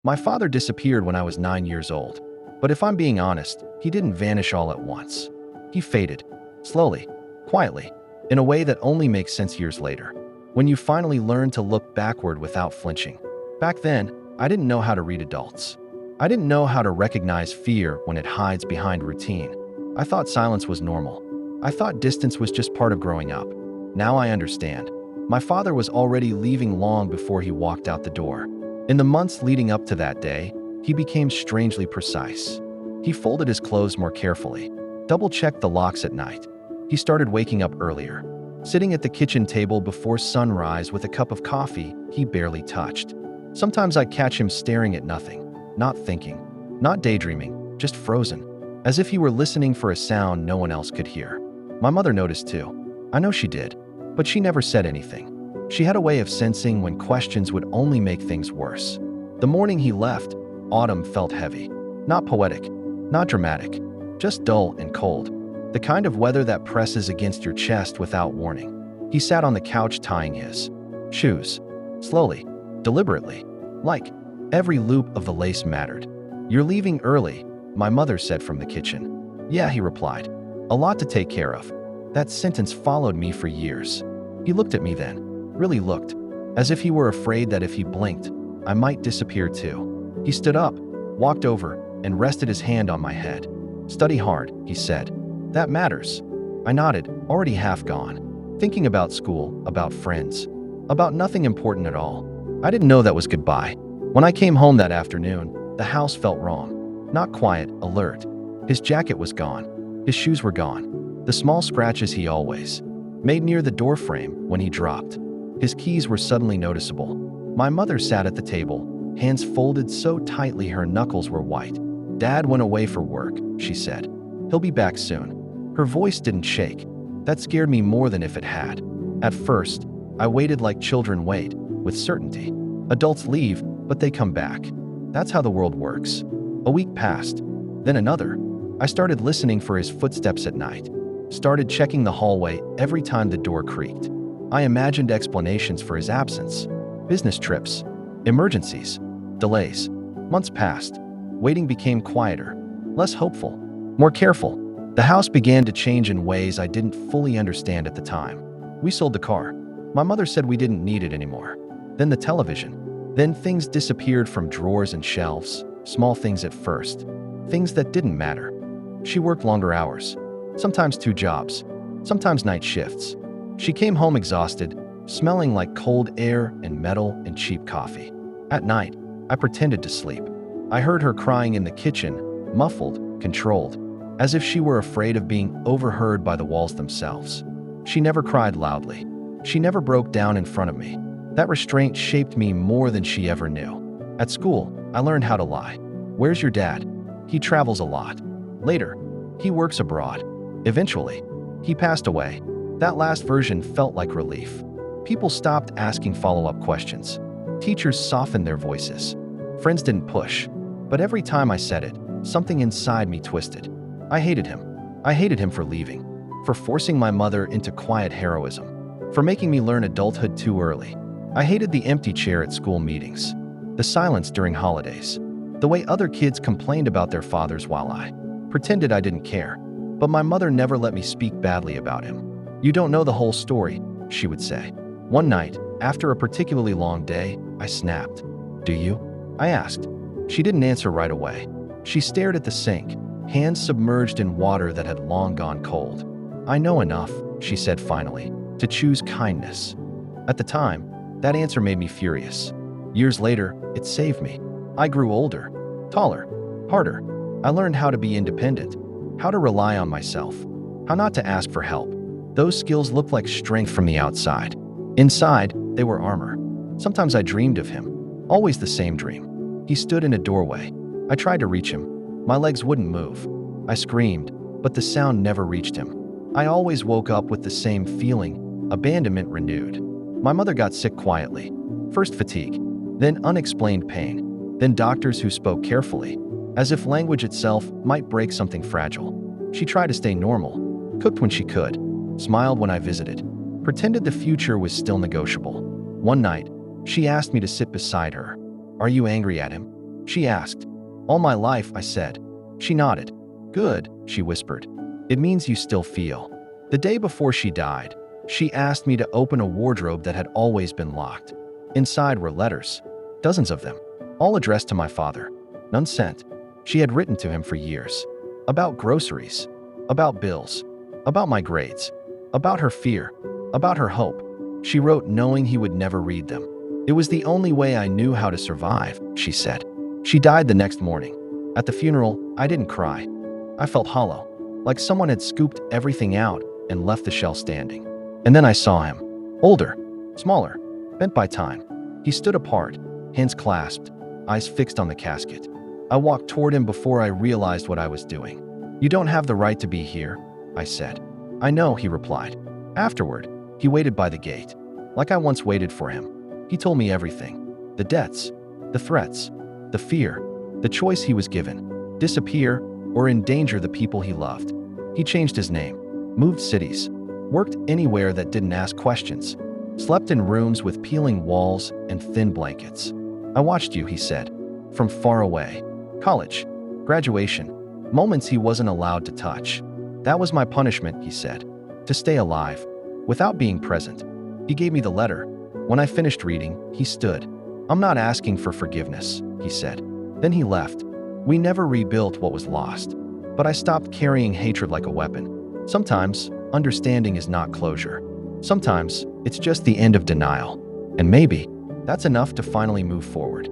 My father disappeared when I was 9 years old. But if I'm being honest, he didn't vanish all at once. He faded, slowly, quietly, in a way that only makes sense years later, when you finally learn to look backward without flinching. Back then, I didn't know how to read adults. I didn't know how to recognize fear when it hides behind routine. I thought silence was normal. I thought distance was just part of growing up. Now I understand. My father was already leaving long before he walked out the door. In the months leading up to that day, he became strangely precise. He folded his clothes more carefully, double-checked the locks at night. He started waking up earlier, sitting at the kitchen table before sunrise with a cup of coffee he barely touched. Sometimes I'd catch him staring at nothing, not thinking, not daydreaming, just frozen, as if he were listening for a sound no one else could hear. My mother noticed too. I know she did, but she never said anything. She had a way of sensing when questions would only make things worse. The morning he left, autumn felt heavy. Not poetic, not dramatic, just dull and cold. The kind of weather that presses against your chest without warning. He sat on the couch tying his shoes, slowly, deliberately, like every loop of the lace mattered. "You're leaving early," my mother said from the kitchen. "Yeah," he replied. "A lot to take care of." That sentence followed me for years. He looked at me then, really looked, as if he were afraid that if he blinked, I might disappear too. He stood up, walked over, and rested his hand on my head. "Study hard," he said. "That matters." I nodded, already half gone, thinking about school, about friends, about nothing important at all. I didn't know that was goodbye. When I came home that afternoon, the house felt wrong. Not quiet, alert. His jacket was gone. His shoes were gone. The small scratches he always made near the doorframe when he dropped. His keys were suddenly noticeable. My mother sat at the table, hands folded so tightly her knuckles were white. "Dad went away for work," she said. "He'll be back soon." Her voice didn't shake. That scared me more than if it had. At first, I waited like children wait, with certainty. Adults leave, but they come back. That's how the world works. A week passed, then another. I started listening for his footsteps at night. Started checking the hallway every time the door creaked. I imagined explanations for his absence. Business trips, emergencies, delays. Months passed. Waiting became quieter, less hopeful, more careful. The house began to change in ways I didn't fully understand at the time. We sold the car. My mother said we didn't need it anymore. Then the television. Then things disappeared from drawers and shelves, small things at first, things that didn't matter. She worked longer hours, sometimes 2 jobs, sometimes night shifts. She came home exhausted, smelling like cold air and metal and cheap coffee. At night, I pretended to sleep. I heard her crying in the kitchen, muffled, controlled, as if she were afraid of being overheard by the walls themselves. She never cried loudly. She never broke down in front of me. That restraint shaped me more than she ever knew. At school, I learned how to lie. "Where's your dad?" "He travels a lot." Later, "He works abroad." Eventually, "He passed away." That last version felt like relief. People stopped asking follow-up questions. Teachers softened their voices. Friends didn't push. But every time I said it, something inside me twisted. I hated him. I hated him for leaving, for forcing my mother into quiet heroism, for making me learn adulthood too early. I hated the empty chair at school meetings, the silence during holidays, the way other kids complained about their fathers while I pretended I didn't care. But my mother never let me speak badly about him. "You don't know the whole story," she would say. One night, after a particularly long day, I snapped. "Do you?" I asked. She didn't answer right away. She stared at the sink, hands submerged in water that had long gone cold. "I know enough," she said finally, "to choose kindness." At the time, that answer made me furious. Years later, it saved me. I grew older, taller, harder. I learned how to be independent, how to rely on myself, how not to ask for help. Those skills looked like strength from the outside. Inside, they were armor. Sometimes I dreamed of him, always the same dream. He stood in a doorway. I tried to reach him. My legs wouldn't move. I screamed, but the sound never reached him. I always woke up with the same feeling, abandonment renewed. My mother got sick quietly. First fatigue, then unexplained pain, then doctors who spoke carefully, as if language itself might break something fragile. She tried to stay normal, cooked when she could, smiled when I visited, pretended the future was still negotiable. One night, she asked me to sit beside her. "Are you angry at him?" She asked. All my life, I said. She nodded. Good, she whispered. It means you still feel. The day before she died, she asked me to open a wardrobe that had always been locked. Inside were letters, dozens of them, all addressed to my father. None sent. She had written to him for years. About groceries, about bills, about my grades, about her fear, about her hope. She wrote knowing he would never read them. It was the only way I knew how to survive, she said. She died the next morning. At the funeral, I didn't cry. I felt hollow, like someone had scooped everything out and left the shell standing. And then I saw him. Older, smaller, bent by time. He stood apart, hands clasped, eyes fixed on the casket. I walked toward him before I realized what I was doing. You don't have the right to be here, I said. I know, he replied. Afterward, he waited by the gate, like I once waited for him. He told me everything. The debts, the threats, the fear, the choice he was given. Disappear or endanger the people he loved. He changed his name, moved cities, worked anywhere that didn't ask questions, slept in rooms with peeling walls and thin blankets. I watched you, he said, from far away. College, graduation, moments he wasn't allowed to touch. That was my punishment, he said, to stay alive, without being present. He gave me the letter. When I finished reading, he stood. I'm not asking for forgiveness, he said. Then he left. We never rebuilt what was lost, but I stopped carrying hatred like a weapon. Sometimes, understanding is not closure. Sometimes, it's just the end of denial. And maybe, that's enough to finally move forward.